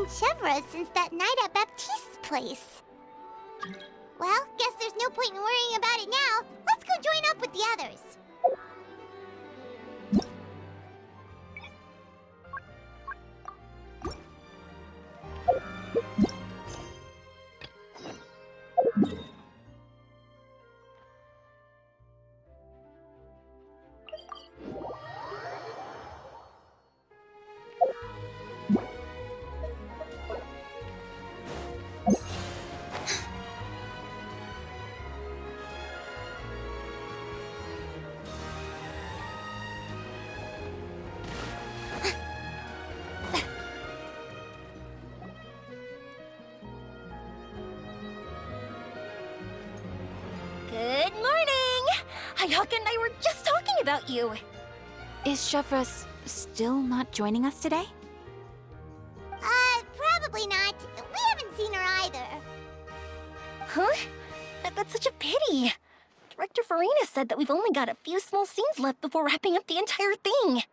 Chevra since that night at Baptiste's place. Well, guess there's no point in worrying about it now. Let's go join up with the others. Good morning! Hayaka and I were just talking about you. Is Chevra still not joining us today? Probably not. We haven't seen her either. Huh? That's such a pity. Director Farina said that we've only got a few small scenes left before wrapping up the entire thing.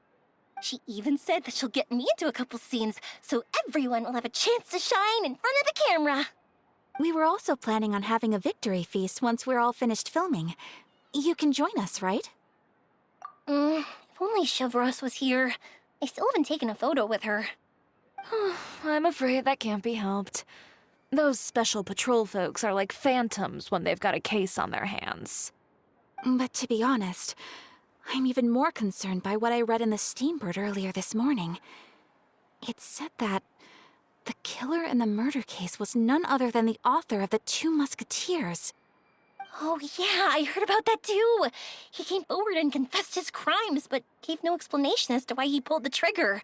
She even said that she'll get me into a couple scenes so everyone will have a chance to shine in front of the camera. We were also planning on having a victory feast once we're all finished filming. You can join us, right? If only Chevros was here. I still haven't taken a photo with her. I'm afraid that can't be helped. Those special patrol folks are like phantoms when they've got a case on their hands. But to be honest, I'm even more concerned by what I read in the Steambird earlier this morning. It said that the killer in the murder case was none other than the author of the Two Musketeers. Oh yeah, I heard about that too. He came forward and confessed his crimes, but gave no explanation as to why he pulled the trigger.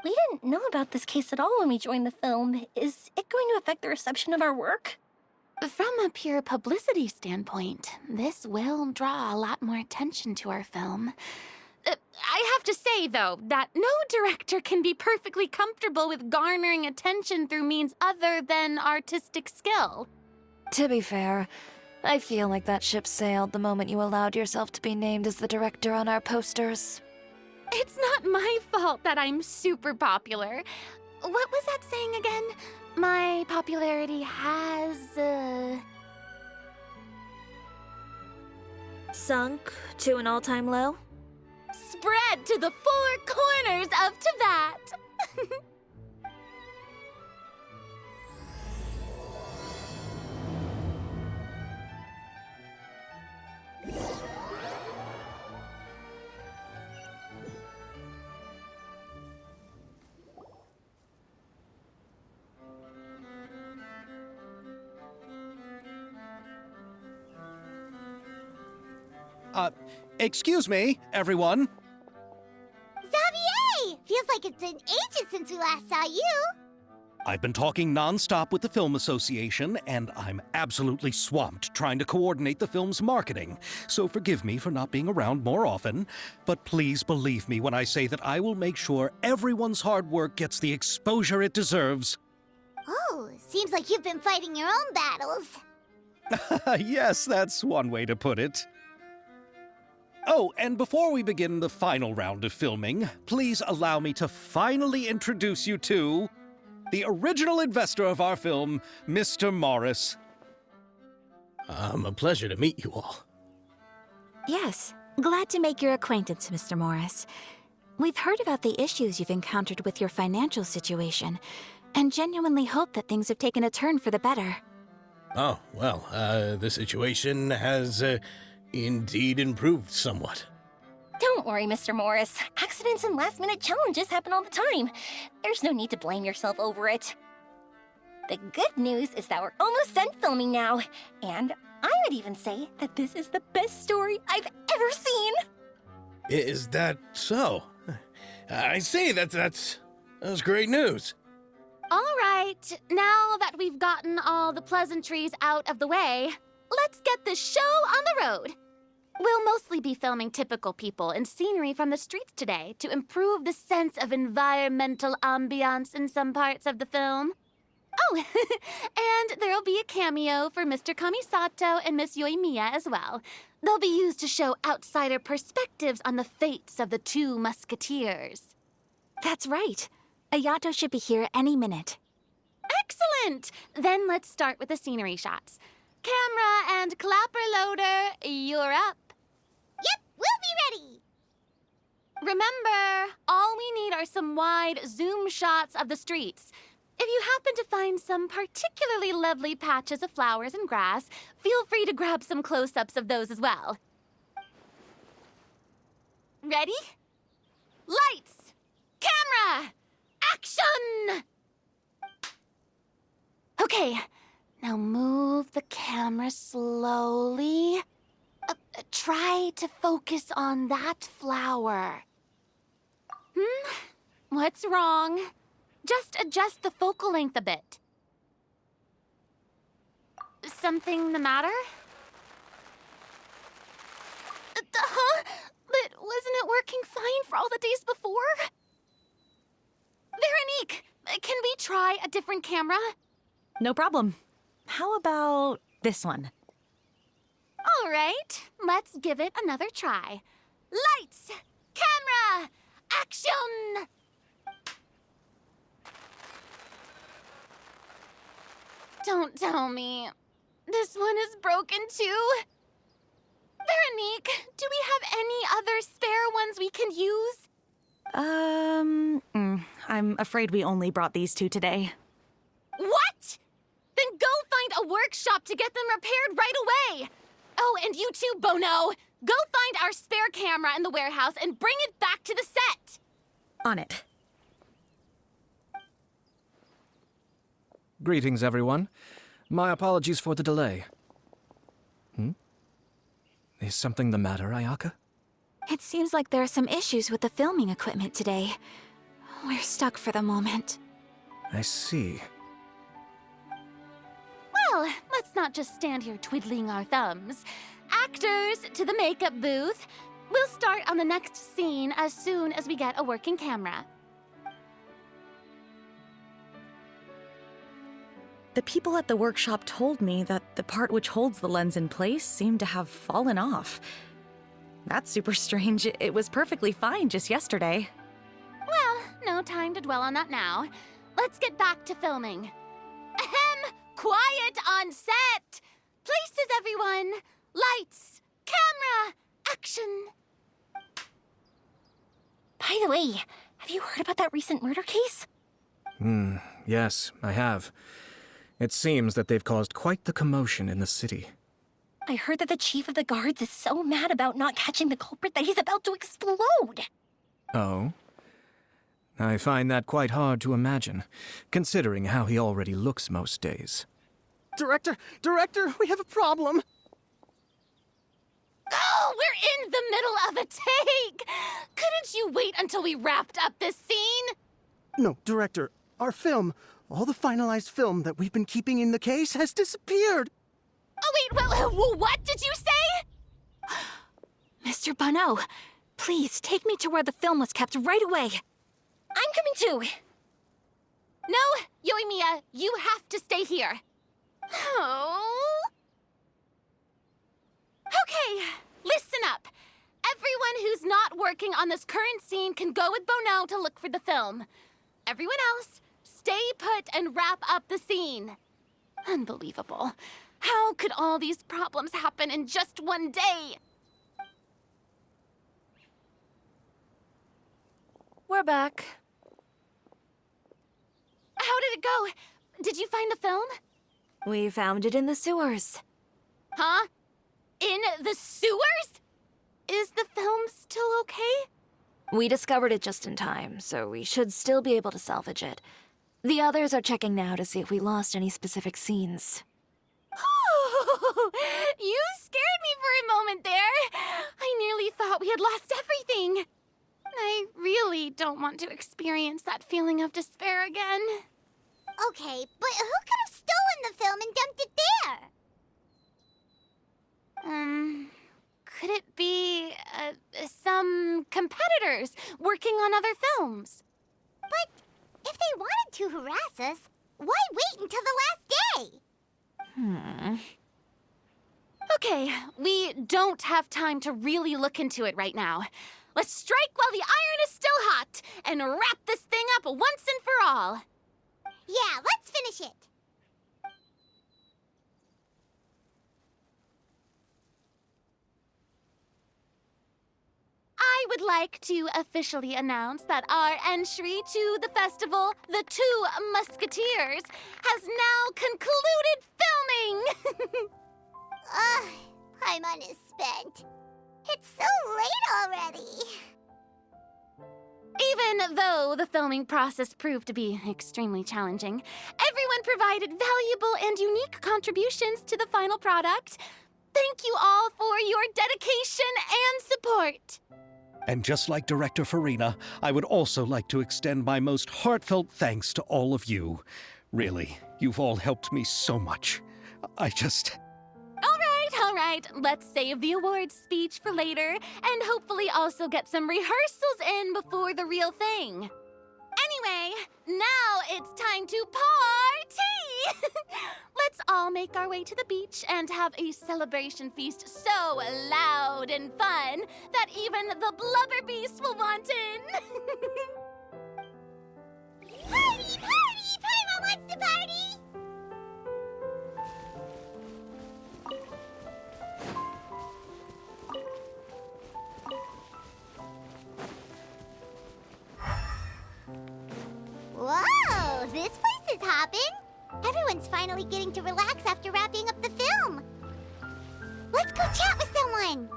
We didn't know about this case at all when we joined the film. Is it going to affect the reception of our work? From a pure publicity standpoint, this will draw a lot more attention to our film. I have to say, though, that no director can be perfectly comfortable with garnering attention through means other than artistic skill. To be fair, I feel like that ship sailed the moment you allowed yourself to be named as the director on our posters. It's not my fault that I'm super popular. What was that saying again? My popularity has, Sunk to an all-time low? spread to the four corners of Teyvat. Excuse me, everyone. Xavier! Feels like it's been ages since we last saw you. I've been talking non-stop with the Film Association, and I'm absolutely swamped trying to coordinate the film's marketing. So forgive me for not being around more often, but please believe me when I say that I will make sure everyone's hard work gets the exposure it deserves. Oh, seems like you've been fighting your own battles. Yes, that's one way to put it. Oh, and before we begin the final round of filming, please allow me to finally introduce you to the original investor of our film, Mr. Morris. A pleasure to meet you all. Yes, glad to make your acquaintance, Mr. Morris. We've heard about the issues you've encountered with your financial situation, and genuinely hope that things have taken a turn for the better. Oh, well, the situation has, indeed improved somewhat. Don't worry, Mr. Morris. Accidents and last-minute challenges happen all the time. There's no need to blame yourself over it. The good news is that we're almost done filming now, and I would even say that this is the best story I've ever seen. Is that so? I say that's great news. All right, now that we've gotten all the pleasantries out of the way, let's get the show on the road. We'll mostly be filming typical people and scenery from the streets today to improve the sense of environmental ambiance in some parts of the film. Oh, and there'll be a cameo for Mr. Kamisato and Miss Yoimiya as well. They'll be used to show outsider perspectives on the fates of the Two Musketeers. That's right. Ayato should be here any minute. Excellent! Then let's start with the scenery shots. Camera and clapper loader, you're up. Yep, we'll be ready. Remember, all we need are some wide zoom shots of the streets. If you happen to find some particularly lovely patches of flowers and grass, feel free to grab some close-ups of those as well. Ready? Lights! Camera! Action! Okay, now move the camera slowly. Try to focus on that flower. What's wrong? Just adjust the focal length a bit. Something the matter? Huh? But wasn't it working fine for all the days before? Veronique, can we try a different camera? No problem. How about this one? All right, let's give it another try. Lights! Camera! Action! Don't tell me. This one is broken too? Veronique, do we have any other spare ones we can use? I'm afraid we only brought these two today. What? Then go find a workshop to get them repaired right away. Oh, and you too, Bono. Go find our spare camera in the warehouse and bring it back to the set. On it. Greetings, everyone. My apologies for the delay. Is something the matter, Ayaka? It seems like there are some issues with the filming equipment today. We're stuck for the moment. I see. Well, let's not just stand here twiddling our thumbs. Actors, to the makeup booth. We'll start on the next scene as soon as we get a working camera. The people at the workshop told me that the part which holds the lens in place seemed to have fallen off. That's super strange. It was perfectly fine just yesterday. Well, no time to dwell on that now. Let's get back to filming. Ahem! Quiet on set! Places, everyone! Lights! Camera! Action! By the way, have you heard about that recent murder case? Yes, I have. It seems that they've caused quite the commotion in the city. I heard that the chief of the guards is so mad about not catching the culprit that he's about to explode. Oh? I find that quite hard to imagine, considering how he already looks most days. Director, we have a problem. Oh, we're in the middle of a take! Couldn't you wait until we wrapped up this scene? No, Director, our film, all the finalized film that we've been keeping in the case has disappeared. Oh, wait, what did you say? Mr. Bono, please take me to where the film was kept right away. I'm coming too. No, Yoimiya, you have to stay here. Oh. Okay, listen up. Everyone who's not working on this current scene can go with Bono to look for the film. Everyone else, stay put and wrap up the scene. Unbelievable. How could all these problems happen in just one day? We're back. How did it go? Did you find the film? We found it in the sewers. Huh? In the sewers? Is the film still okay? We discovered it just in time, so we should still be able to salvage it. The others are checking now to see if we lost any specific scenes. You scared me for a moment there. I nearly thought we had lost everything. I really don't want to experience that feeling of despair again. Okay, but who could have stolen the film and dumped it there? Could it be, some competitors working on other films? But if they wanted to harass us, why wait until the last day? Okay, we don't have time to really look into it right now. Let's strike while the iron is still hot and wrap this thing up once and for all. Yeah, let's finish it. I would like to officially announce that our entry to the festival, The Two Musketeers, has now concluded filming! Ugh, Paimon is spent. It's so late already. Even though the filming process proved to be extremely challenging, everyone provided valuable and unique contributions to the final product. Thank you all for your dedication and support. And just like Director Farina, I would also like to extend my most heartfelt thanks to all of you. Really, you've all helped me so much. All right, let's save the awards speech for later, and hopefully also get some rehearsals in before the real thing. Anyway, now it's time to party! Let's all make our way to the beach and have a celebration feast so loud and fun that even the blubber beast will want in. Party, party! Paimon wants to party! Whoa, this place is hopping. Everyone's finally getting to relax after wrapping up the film. Let's go chat with someone.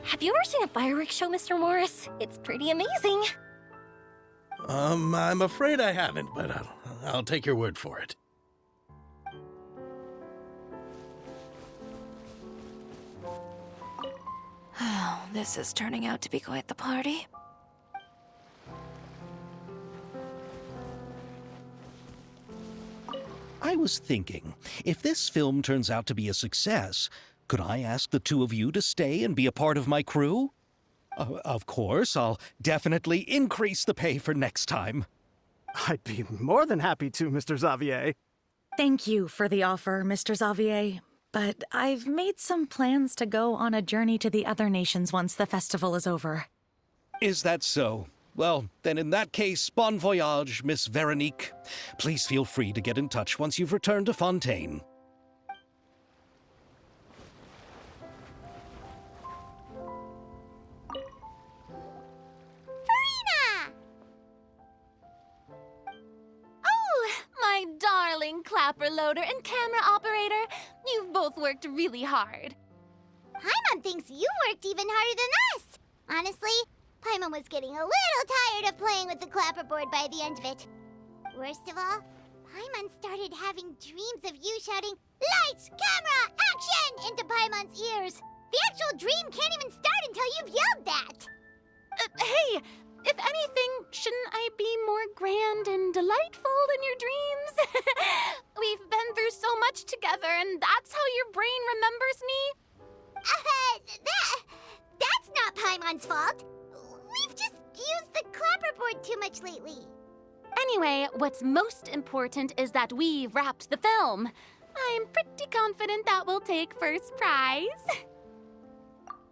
Have you ever seen a fireworks show, Mr. Morris? It's pretty amazing. I'm afraid I haven't, but I'll take your word for it. Oh, this is turning out to be quite the party. I was thinking, if this film turns out to be a success, could I ask the two of you to stay and be a part of my crew? Of course, I'll definitely increase the pay for next time. I'd be more than happy to, Mr. Xavier. Thank you for the offer, Mr. Xavier. But I've made some plans to go on a journey to the other nations once the festival is over. Is that so? Well, then in that case, bon voyage, Miss Veronique. Please feel free to get in touch once you've returned to Fontaine. Farina! Oh, my darling clapper loader and camera operator. You've both worked really hard. Paimon thinks you worked even harder than us. Honestly, Paimon was getting a little tired of playing with the clapperboard by the end of it. Worst of all, Paimon started having dreams of you shouting, "Lights, camera, action!" into Paimon's ears. The actual dream can't even start until you've yelled that. Hey, if anything, shouldn't I be more grand and delightful than your dreams? We've been through so much together, and that's how your brain remembers me? That's not Paimon's fault. We've just used the clapperboard too much lately. Anyway, what's most important is that we've wrapped the film. I'm pretty confident that we'll take first prize.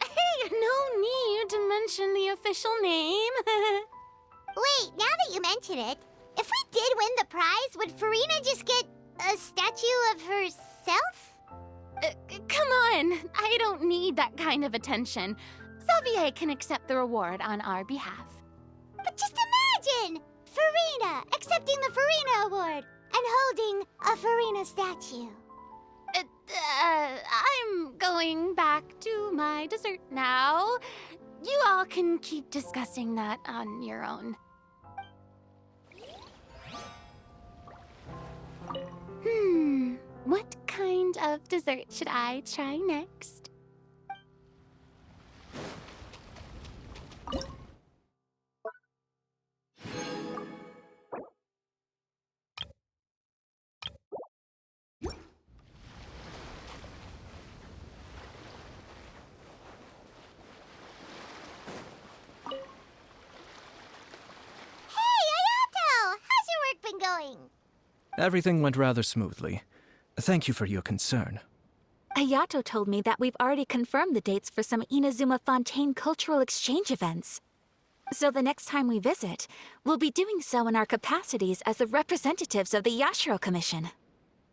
Hey, no need to mention the official name. Wait, now that you mention it, if we did win the prize, would Farina just get a statue of herself? Come on, I don't need that kind of attention. Xavier can accept the reward on our behalf. But just imagine! Farina accepting the Farina Award and holding a Farina statue. I'm going back to my dessert now. You all can keep discussing that on your own. What kind of dessert should I try next? Going? Everything went rather smoothly. Thank you for your concern. Ayato told me that we've already confirmed the dates for some Inazuma Fontaine cultural exchange events. So the next time we visit, we'll be doing so in our capacities as the representatives of the Yashiro Commission.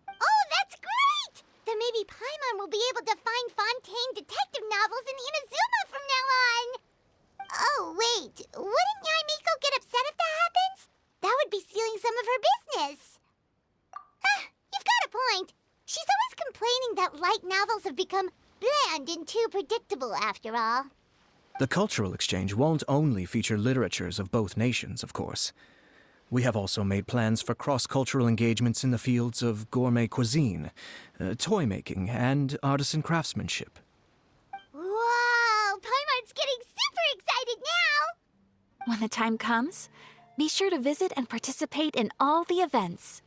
Oh, that's great! Then maybe Paimon will be able to find Fontaine detective novels in Inazuma from now on! Oh, wait. Wouldn't Yai Miko get upset if that happens? That would be stealing some of her business. You've got a point. She's always complaining that light novels have become bland and too predictable after all. The cultural exchange won't only feature literatures of both nations, of course. We have also made plans for cross-cultural engagements in the fields of gourmet cuisine, toy making, and artisan craftsmanship. Whoa! Paimon's getting super excited now! When the time comes, be sure to visit and participate in all the events.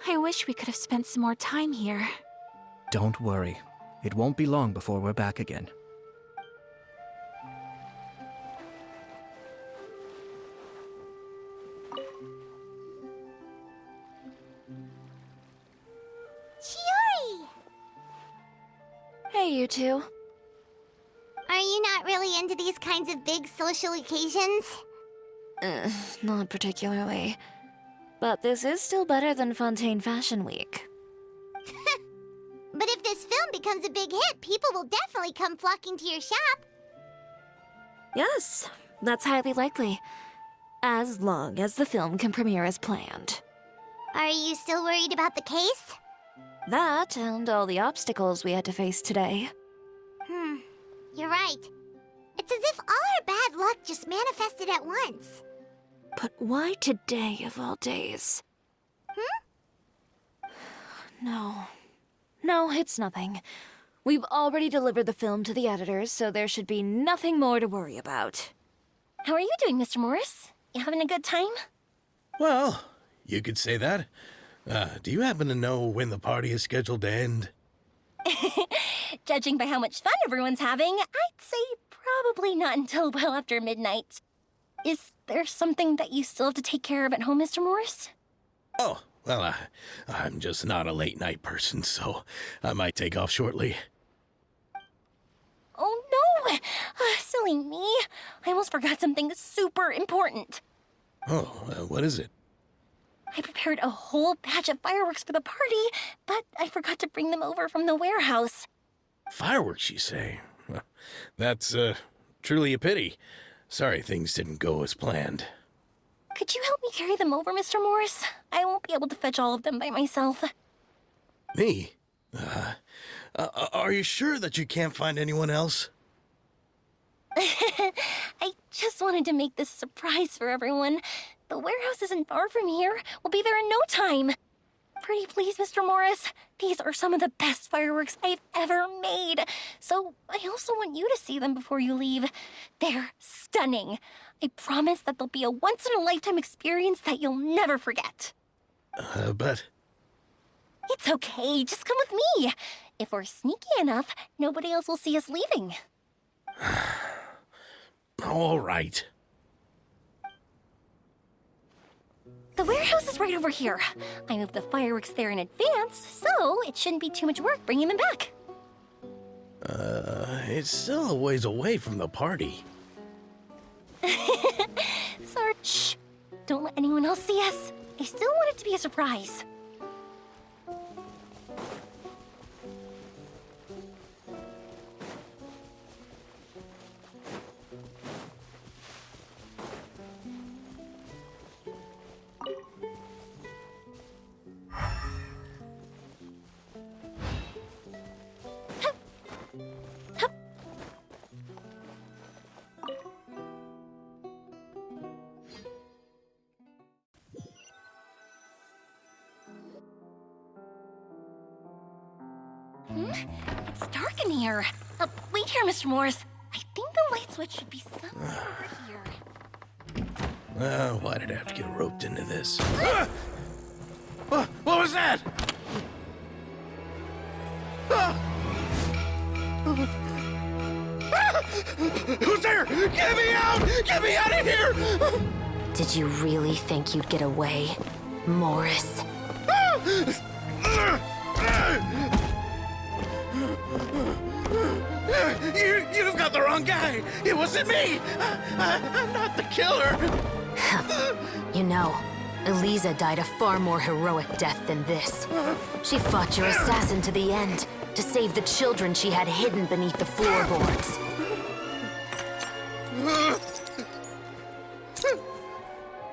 I wish we could have spent some more time here. Don't worry. It won't be long before we're back again. Chiori! Hey, you two. Are you not really into these kinds of big social occasions? Not particularly. But this is still better than Fontaine Fashion Week. But if this film becomes a big hit, people will definitely come flocking to your shop. Yes, that's highly likely. As long as the film can premiere as planned. Are you still worried about the case? That and all the obstacles we had to face today. You're right. It's as if all our bad luck just manifested at once. But why today of all days? No, it's nothing. We've already delivered the film to the editors, so there should be nothing more to worry about. How are you doing, Mr. Morris? You having a good time? Well, you could say that. Do you happen to know when the party is scheduled to end? Judging by how much fun everyone's having, I'd say probably not until well after midnight. Is there something that you still have to take care of at home, Mr. Morris? Oh, well, I'm just not a late night person, so I might take off shortly. Oh no! Silly me. I almost forgot something super important. Oh, what is it? I prepared a whole batch of fireworks for the party, but I forgot to bring them over from the warehouse. Fireworks, you say? Well, that's, truly a pity. Sorry things didn't go as planned. Could you help me carry them over, Mr. Morris? I won't be able to fetch all of them by myself. Me? Are you sure that you can't find anyone else? I just wanted to make this a surprise for everyone. The warehouse isn't far from here. We'll be there in no time. Pretty please, Mr. Morris. These are some of the best fireworks I've ever made. So I also want you to see them before you leave. They're stunning. I promise that they'll be a once-in-a-lifetime experience that you'll never forget. But... It's okay. Just come with me. If we're sneaky enough, nobody else will see us leaving. All right. The warehouse is right over here. I moved the fireworks there in advance, so it shouldn't be too much work bringing them back. It's still a ways away from the party. Sorry. Shh. Don't let anyone else see us. I still want it to be a surprise. It's dark in here. Wait here, Mr. Morris. I think the light switch should be somewhere over here. Why did I have to get roped into this? What was that? Who's there? Get me out! Get me out of here! Did you really think you'd get away, Morris? You've got the wrong guy. It wasn't me. I'm not the killer. You know, Eliza died a far more heroic death than this. She fought your assassin to the end, to save the children she had hidden beneath the floorboards.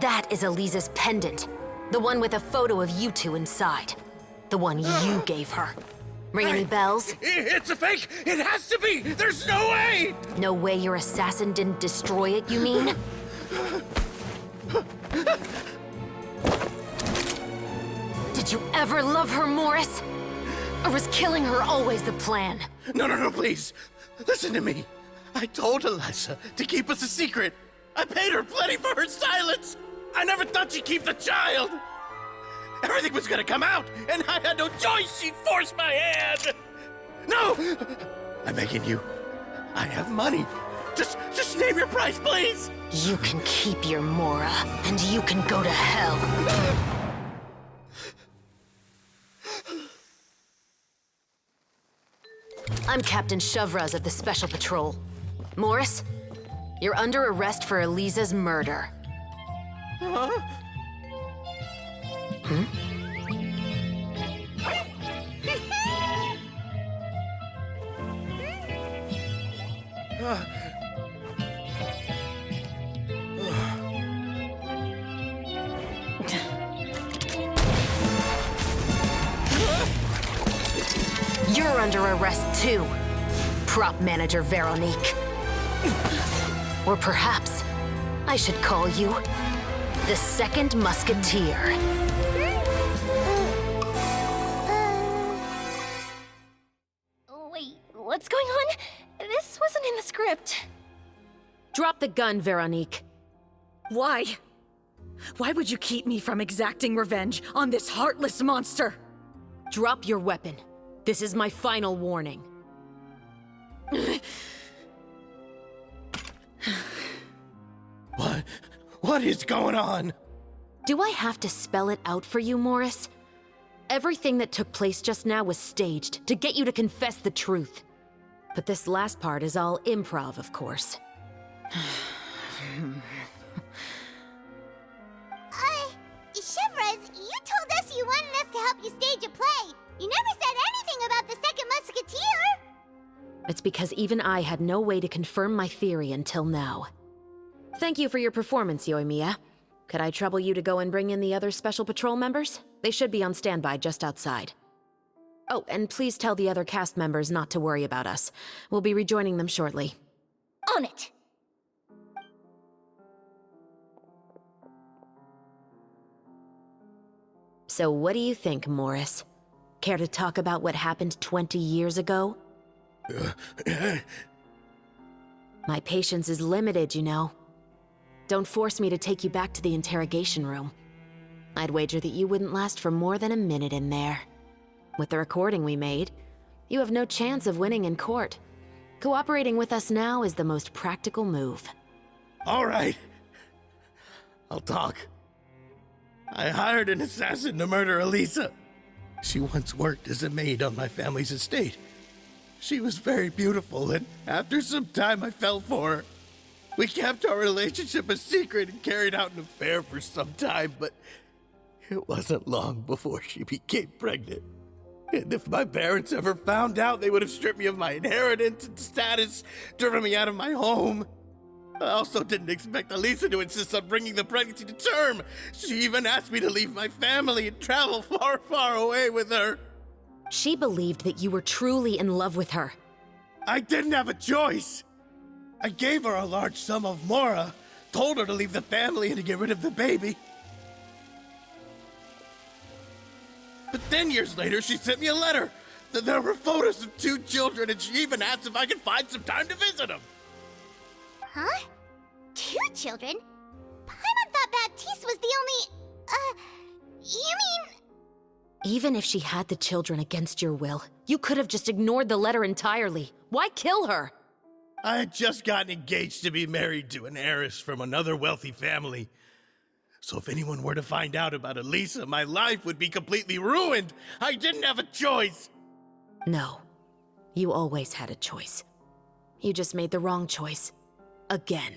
That is Eliza's pendant. The one with a photo of you two inside. The one you gave her. Ring any bells? It's a fake! It has to be! There's no way! No way your assassin didn't destroy it, you mean? Did you ever love her, Morris? Or was killing her always the plan? No, please. Listen to me. I told Eliza to keep us a secret. I paid her plenty for her silence. I never thought she'd keep the child. Everything was gonna come out, and I had no choice. She forced my hand. No! I'm begging you. I have money. Just name your price, please. You can keep your Mora, and you can go to hell. I'm Captain Shovraz of the Special Patrol. Morris, you're under arrest for Eliza's murder. Huh? You're under arrest too, prop manager Veronique. Or perhaps I should call you the second musketeer. Wait, what's going on? This wasn't in the script. Drop the gun, Veronique. Why? Why would you keep me from exacting revenge on this heartless monster? Drop your weapon. This is my final warning. What is going on? Do I have to spell it out for you, Morris? Everything that took place just now was staged to get you to confess the truth. But this last part is all improv, of course. Chevraz, you told us you wanted us to help you stage a play. You never said anything about the second musketeer. It's because even I had no way to confirm my theory until now. Thank you for your performance, Yoimiya. Could I trouble you to go and bring in the other Special Patrol members? They should be on standby just outside. Oh, and please tell the other cast members not to worry about us. We'll be rejoining them shortly. On it! So what do you think, Morris? Care to talk about what happened 20 years ago? My patience is limited, you know. Don't force me to take you back to the interrogation room. I'd wager that you wouldn't last for more than a minute in there. With the recording we made, you have no chance of winning in court. Cooperating with us now is the most practical move. All right. I'll talk. I hired an assassin to murder Eliza. She once worked as a maid on my family's estate. She was very beautiful, and after some time I fell for her. We kept our relationship a secret and carried out an affair for some time, but it wasn't long before she became pregnant. And if my parents ever found out, they would have stripped me of my inheritance and status, driven me out of my home. I also didn't expect Eliza to insist on bringing the pregnancy to term. She even asked me to leave my family and travel far, far away with her. She believed that you were truly in love with her. I didn't have a choice. I gave her a large sum of Mora, told her to leave the family and to get rid of the baby. But then years later, she sent me a letter. There were photos of 2 children, and she even asked if I could find some time to visit them. Huh? 2 children? Paimon thought Baptiste was the only... you mean... Even if she had the children against your will, you could have just ignored the letter entirely. Why kill her? I had just gotten engaged to be married to an heiress from another wealthy family. So if anyone were to find out about Eliza, my life would be completely ruined. I didn't have a choice. No. You always had a choice. You just made the wrong choice. Again.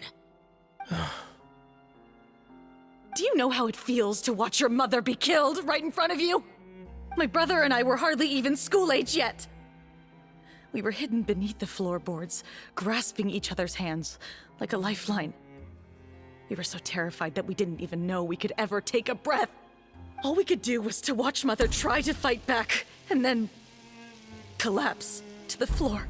Do you know how it feels to watch your mother be killed right in front of you? My brother and I were hardly even school age yet. We were hidden beneath the floorboards, grasping each other's hands like a lifeline. We were so terrified that we didn't even know we could ever take a breath. All we could do was to watch Mother try to fight back, and then collapse to the floor.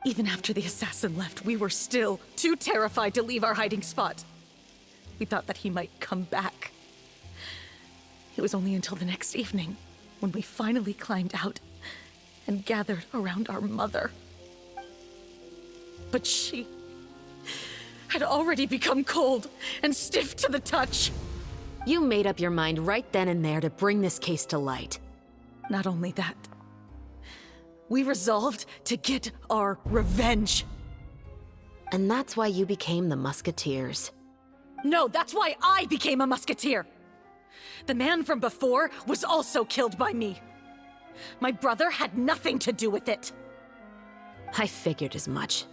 Even after the assassin left, we were still too terrified to leave our hiding spot. We thought that he might come back. It was only until the next evening when we finally climbed out and gathered around our mother. But she had already become cold and stiff to the touch. You made up your mind right then and there to bring this case to light. Not only that, we resolved to get our revenge. And that's why you became the Musketeers. No, that's why I became a musketeer. The man from before was also killed by me. My brother had nothing to do with it. I figured as much.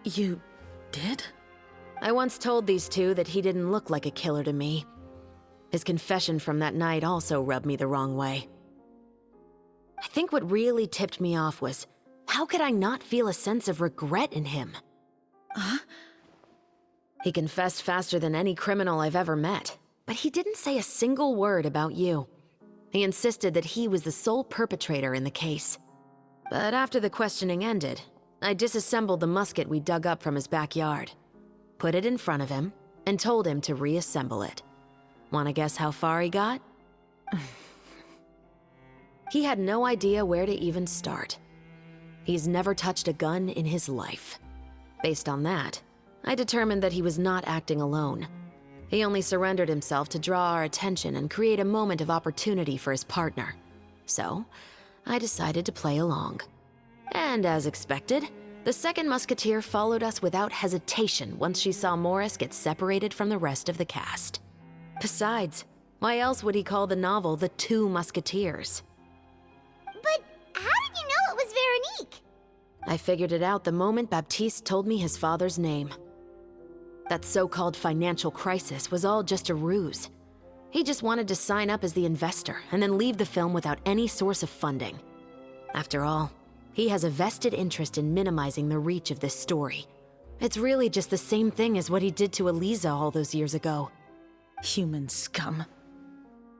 You did? I once told these two that he didn't look like a killer to me. His confession from that night also rubbed me the wrong way. I think what really tipped me off was, how could I not feel a sense of regret in him? Huh? He confessed faster than any criminal I've ever met, but he didn't say a single word about you. He insisted that he was the sole perpetrator in the case. But after the questioning ended, I disassembled the musket we dug up from his backyard, put it in front of him, and told him to reassemble it. Wanna guess how far he got? He had no idea where to even start. He's never touched a gun in his life. Based on that, I determined that he was not acting alone. He only surrendered himself to draw our attention and create a moment of opportunity for his partner. So, I decided to play along. And as expected, the second musketeer followed us without hesitation once she saw Morris get separated from the rest of the cast. Besides, why else would he call the novel The Two Musketeers? But how did you know it was Veronique? I figured it out the moment Baptiste told me his father's name. That so-called financial crisis was all just a ruse. He just wanted to sign up as the investor and then leave the film without any source of funding. After all, he has a vested interest in minimizing the reach of this story. It's really just the same thing as what he did to Eliza all those years ago. Human scum.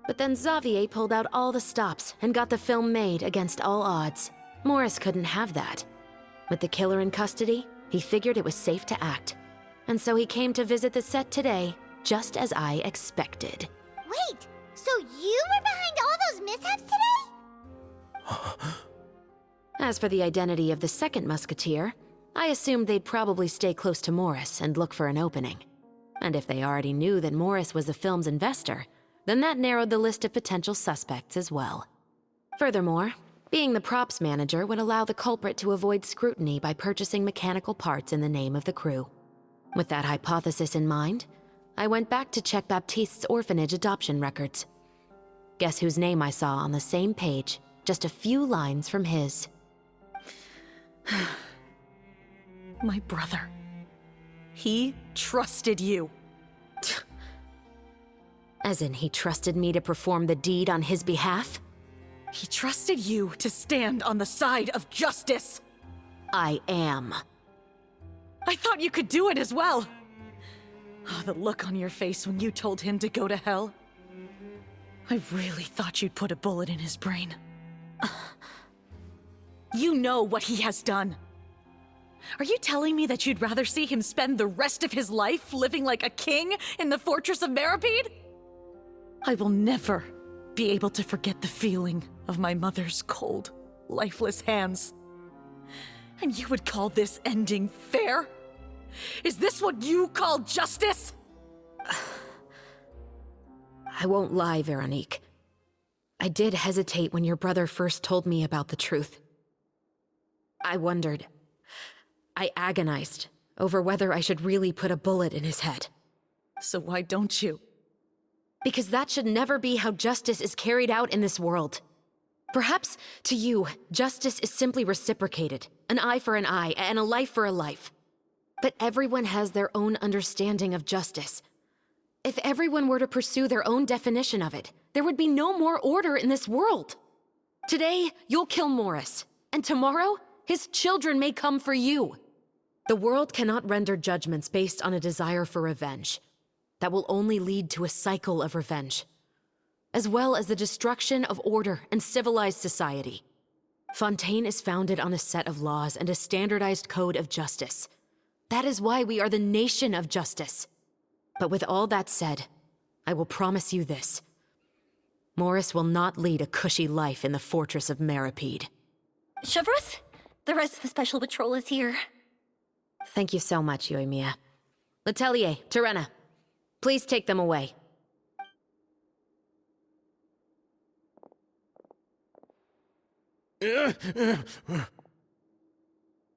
But then Xavier pulled out all the stops and got the film made against all odds. Morris couldn't have that. With the killer in custody, he figured it was safe to act. And so he came to visit the set today, just as I expected. Wait, so you were behind all those mishaps today? As for the identity of the second musketeer, I assumed they'd probably stay close to Morris and look for an opening. And if they already knew that Morris was the film's investor, then that narrowed the list of potential suspects as well. Furthermore, being the props manager would allow the culprit to avoid scrutiny by purchasing mechanical parts in the name of the crew. With that hypothesis in mind, I went back to check Baptiste's orphanage adoption records. Guess whose name I saw on the same page, just a few lines from his. My brother. He trusted you. As in, he trusted me to perform the deed on his behalf? He trusted you to stand on the side of justice. I am. I thought you could do it as well. Oh, the look on your face when you told him to go to hell. I really thought you'd put a bullet in his brain. You know what he has done. Are you telling me that you'd rather see him spend the rest of his life living like a king in the fortress of Meripede? I will never be able to forget the feeling of my mother's cold, lifeless hands. And you would call this ending fair? Is this what you call justice? I won't lie, Veronique. I did hesitate when your brother first told me about the truth. I wondered. I agonized over whether I should really put a bullet in his head. So why don't you? Because that should never be how justice is carried out in this world. Perhaps, to you, justice is simply reciprocated. An eye for an eye, and a life for a life. But everyone has their own understanding of justice. If everyone were to pursue their own definition of it, there would be no more order in this world. Today, you'll kill Morris, and tomorrow, his children may come for you. The world cannot render judgments based on a desire for revenge. That will only lead to a cycle of revenge, as well as the destruction of order and civilized society. Fontaine is founded on a set of laws and a standardized code of justice. That is why we are the nation of justice. But with all that said, I will promise you this. Morris will not lead a cushy life in the fortress of Meripede. Chevreuse, the rest of the special patrol is here. Thank you so much, Yoimiya. Letelier, Terena, please take them away.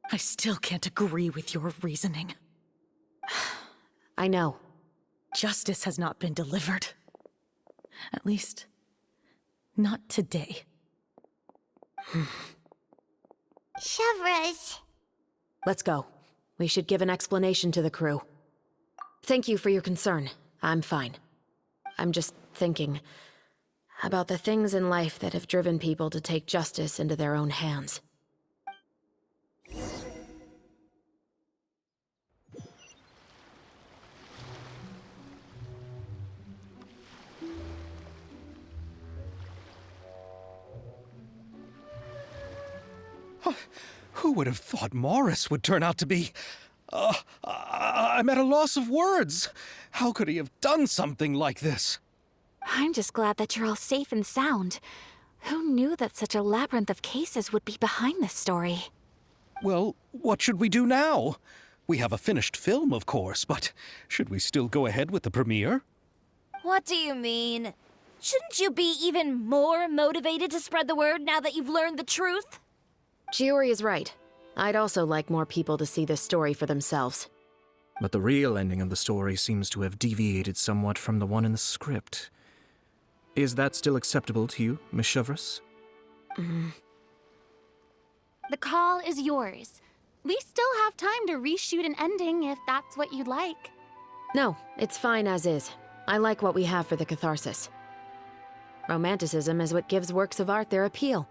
I still can't agree with your reasoning. I know. Justice has not been delivered. At least, not today. Chevreuse. Let's go. We should give an explanation to the crew. Thank you for your concern. I'm fine. I'm just thinking about the things in life that have driven people to take justice into their own hands. Who would have thought Morris would turn out to be... I'm at a loss of words. How could he have done something like this? I'm just glad that you're all safe and sound. Who knew that such a labyrinth of cases would be behind this story? Well, what should we do now? We have a finished film, of course, but should we still go ahead with the premiere? What do you mean? Shouldn't you be even more motivated to spread the word now that you've learned the truth? Chiori is right. I'd also like more people to see this story for themselves. But the real ending of the story seems to have deviated somewhat from the one in the script. Is that still acceptable to you, Miss Chevreuse? The call is yours. We still have time to reshoot an ending if that's what you'd like. No, it's fine as is. I like what we have for the catharsis. Romanticism is what gives works of art their appeal.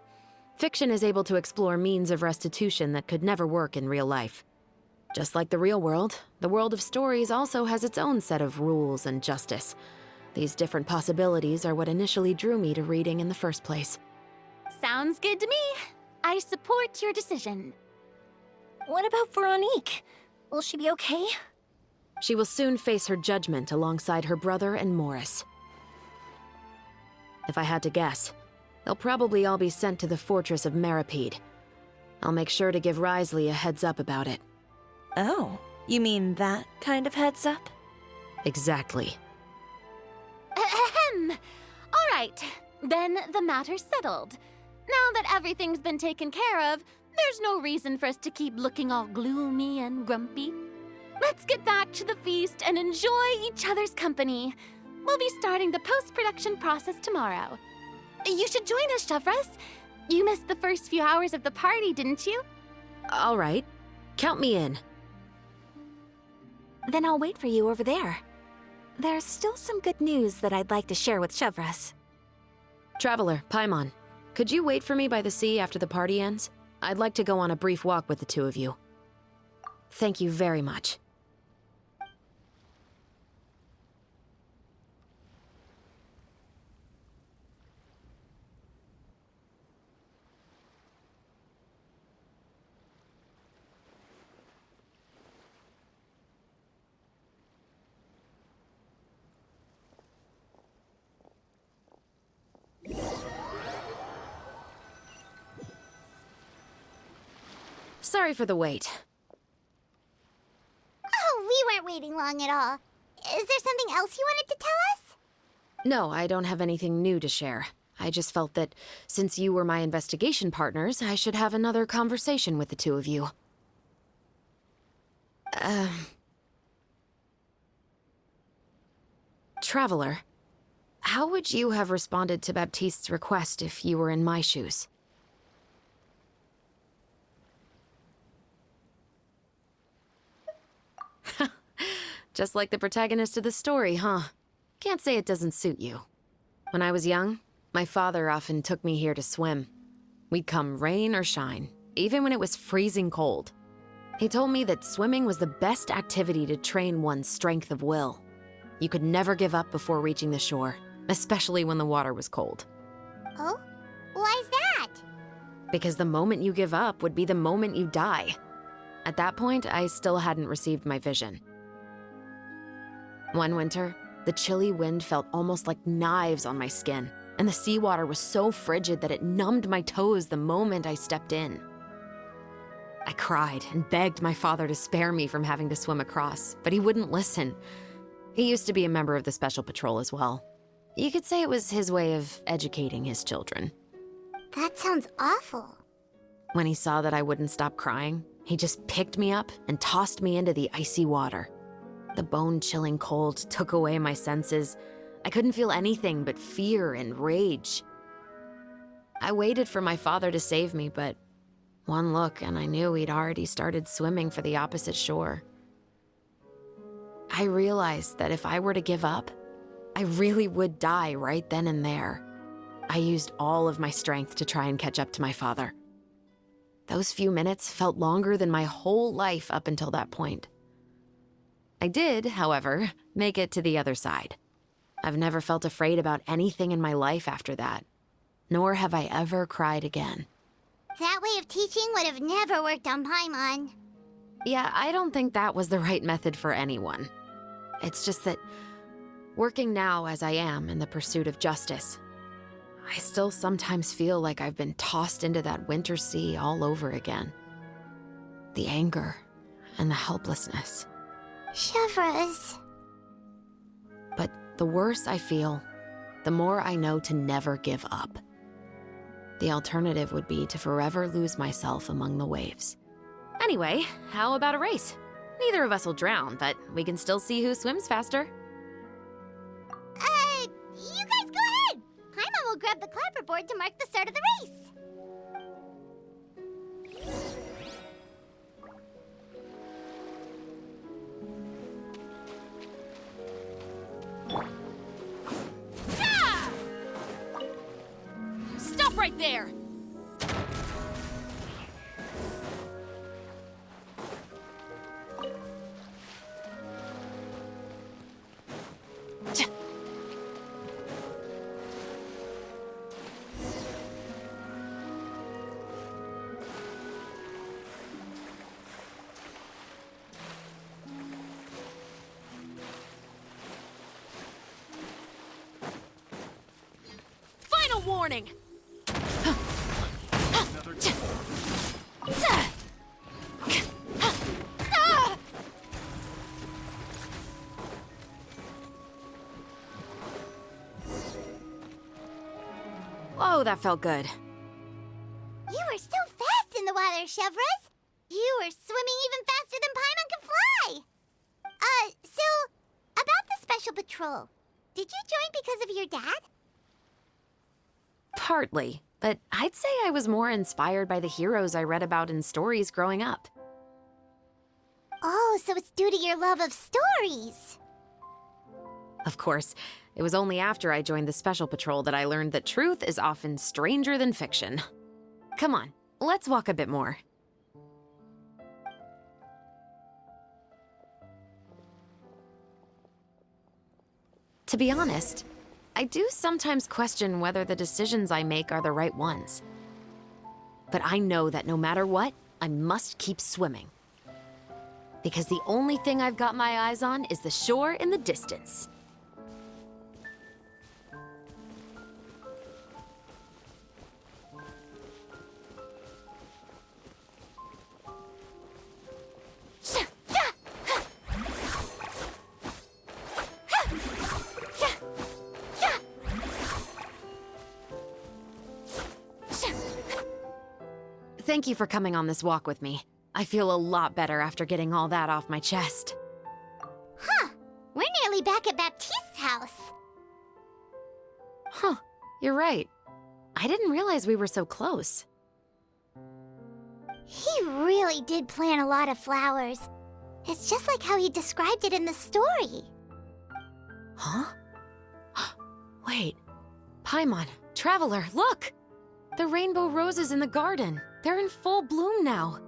Fiction is able to explore means of restitution that could never work in real life. Just like the real world, the world of stories also has its own set of rules and justice. These different possibilities are what initially drew me to reading in the first place. Sounds good to me. I support your decision. What about Veronique? Will she be okay? She will soon face her judgment alongside her brother and Morris. If I had to guess, they'll probably all be sent to the fortress of Meripede. I'll make sure to give Risley a heads up about it. Oh, you mean that kind of heads up? Exactly. Ahem. All right, then the matter's settled. Now that everything's been taken care of, there's no reason for us to keep looking all gloomy and grumpy. Let's get back to the feast and enjoy each other's company. We'll be starting the post-production process tomorrow. You should join us, Chevreuse. You missed the first few hours of the party, didn't you? All right. Count me in. Then I'll wait for you over there. There's still some good news that I'd like to share with Chevreuse. Traveler, Paimon, could you wait for me by the sea after the party ends? I'd like to go on a brief walk with the two of you. Thank you very much. Sorry for the wait. Oh, we weren't waiting long at all. Is there something else you wanted to tell us? No, I don't have anything new to share. I just felt that since you were my investigation partners, I should have another conversation with the two of you. Traveler, How would you have responded to Baptiste's request if you were in my shoes? Just like the protagonist of the story, huh? Can't say it doesn't suit you. When I was young, my father often took me here to swim. We'd come rain or shine, even when it was freezing cold. He told me that swimming was the best activity to train one's strength of will. You could never give up before reaching the shore, especially when the water was cold. Oh? Why's that? Because the moment you give up would be the moment you die. At that point, I still hadn't received my vision. One winter, the chilly wind felt almost like knives on my skin, and the seawater was so frigid that it numbed my toes the moment I stepped in. I cried and begged my father to spare me from having to swim across, but he wouldn't listen. He used to be a member of the Special Patrol as well. You could say it was his way of educating his children. That sounds awful. When he saw that I wouldn't stop crying, he just picked me up and tossed me into the icy water. The bone-chilling cold took away my senses. I couldn't feel anything but fear and rage. I waited for my father to save me, but one look and I knew he'd already started swimming for the opposite shore. I realized that if I were to give up, I really would die right then and there. I used all of my strength to try and catch up to my father. Those few minutes felt longer than my whole life up until that point. I did, however, make it to the other side. I've never felt afraid about anything in my life after that, nor have I ever cried again. That way of teaching would have never worked on Paimon. Yeah, I don't think that was the right method for anyone. It's just that, working now as I am in the pursuit of justice, I still sometimes feel like I've been tossed into that winter sea all over again. The anger and the helplessness. Chevreuse. But the worse I feel, the more I know to never give up. The alternative would be to forever lose myself among the waves. Anyway, how about a race? Neither of us will drown, but we can still see who swims faster. You guys go ahead! Paimon will grab the clapperboard to mark the start of the race. Stop right there! Final warning! Whoa, that felt good. You were so fast in the water, Chevreuse. You were swimming even faster than Paimon can fly. So, about the Special Patrol, did you join because of your dad? Partly, but I'd say I was more inspired by the heroes I read about in stories growing up. Oh, so it's due to your love of stories. Of course, it was only after I joined the Special Patrol that I learned that truth is often stranger than fiction. Come on, let's walk a bit more. To be honest, I do sometimes question whether the decisions I make are the right ones. But I know that no matter what, I must keep swimming. Because the only thing I've got my eyes on is the shore in the distance. Thank you for coming on this walk with me. I feel a lot better after getting all that off my chest. Huh. We're nearly back at Baptiste's house. Huh, you're right. I didn't realize we were so close. He really did plant a lot of flowers. It's just like how he described it in the story. Huh? Wait. Paimon, Traveler, look! The rainbow roses in the garden. They're in full bloom now.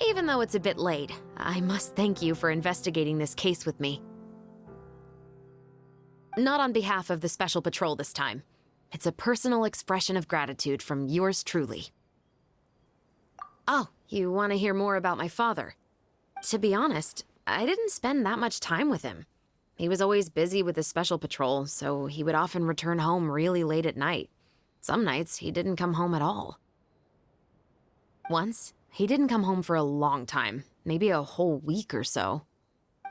Even though it's a bit late, I must thank you for investigating this case with me. Not on behalf of the Special Patrol this time. It's a personal expression of gratitude from yours truly. Oh, you want to hear more about my father? To be honest, I didn't spend that much time with him. He was always busy with his Special Patrol, so he would often return home really late at night. Some nights, he didn't come home at all. Once, he didn't come home for a long time, maybe a whole week or so.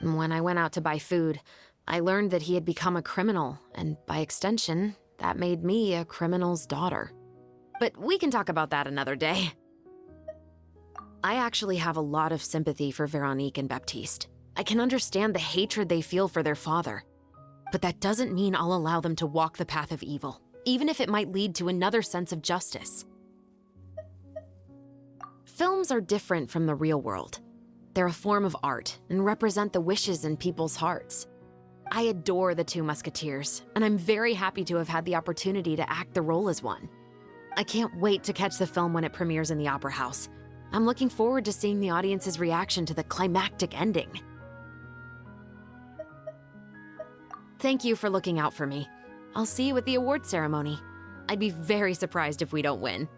When I went out to buy food, I learned that he had become a criminal, and by extension, that made me a criminal's daughter. But we can talk about that another day. I actually have a lot of sympathy for Veronique and Baptiste. I can understand the hatred they feel for their father. But that doesn't mean I'll allow them to walk the path of evil, even if it might lead to another sense of justice. Films are different from the real world. They're a form of art and represent the wishes in people's hearts. I adore the two Musketeers, and I'm very happy to have had the opportunity to act the role as one. I can't wait to catch the film when it premieres in the Opera House. I'm looking forward to seeing the audience's reaction to the climactic ending. Thank you for looking out for me. I'll see you at the award ceremony. I'd be very surprised if we don't win.